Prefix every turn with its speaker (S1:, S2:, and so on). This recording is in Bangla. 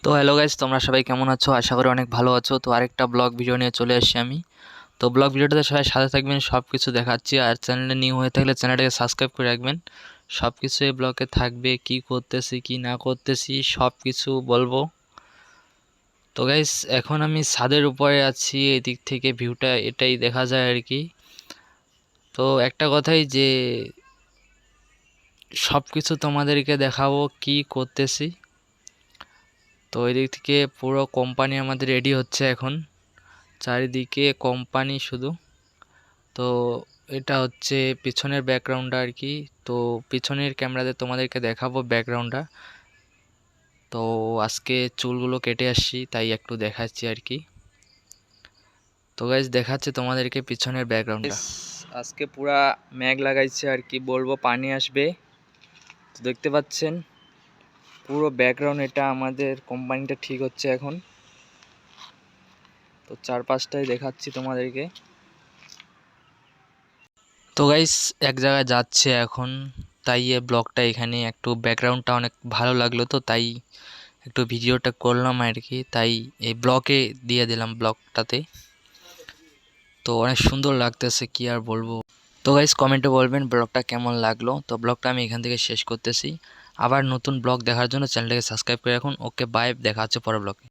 S1: তো হ্যালো গাইস, তোমরা সবাই কেমন আছো? আশা করি অনেক ভালো আছো। তো আরেকটা ব্লগ ভিডিও নিয়ে চলে আসছি আমি। তো ব্লগ ভিডিওটাতে সবাই সাথে থাকবেন, সব কিছু দেখাচ্ছি। আর চ্যানেলে নিউ হয়ে থাকলে চ্যানেলটাকে সাবস্ক্রাইব করে রাখবেন। সব কিছু এই ব্লগে থাকবে, কি করতেছি কি না করতেছি সব কিছু বলবো। তো গাইস, এখন আমি ছাদের উপরে আছি, এদিক থেকে ভিউটা এটাই দেখা যায় আর কি। তো একটা কথাই যে সব কিছু তোমাদেরকে দেখাবো কি করতেছি। তো এদিক থেকে পুরো কোম্পানি আমাদের রেডি হচ্ছে এখন, চারিদিকে কোম্পানি শুধু। তো এটা হচ্ছে পিছনের ব্যাকগ্রাউন্ডটা আর কি। তো পিছনের ক্যামেরাতে তোমাদেরকে দেখাবো ব্যাকগ্রাউন্ডটা। তো আজকে চুলগুলো কেটে আসছি, তাই একটু দেখাচ্ছি আর কি। তো গাইজ দেখাচ্ছে তোমাদেরকে পিছনের ব্যাকগ্রাউন্ডটা। আজকে পুরা মেঘ লাগাইছে আর কি বলবো, পানি আসবে। তো দেখতে পাচ্ছেন পুরো ব্যাকগ্রাউন্ড, এটা আমাদের কোম্পানিটা ঠিক হচ্ছে এখন। তো চারপাশটাই দেখাচ্ছি তোমাদেরকে। তো গাইস এক জায়গায় যাচ্ছে এখন, তাই এই ব্লগটা এখানে একটু ব্যাকগ্রাউন্ডটা অনেক ভালো লাগলো, তো তাই একটু ভিডিওটা করলাম আর কি। তাই এই ব্লগে দিয়ে দিলাম ব্লগটাতে। তো অনেক সুন্দর লাগতেছে, কি আর বলবো। তো গাইস কমেন্টে বলবেন ব্লগটা কেমন লাগলো। তো ব্লগটা আমি এখান থেকে শেষ করতেছি। আবার নতুন ব্লগ দেখার জন্য চ্যানেলটাকে সাবস্ক্রাইব করে রাখুন। ওকে বাই, দেখা হচ্ছে পরের ব্লগে।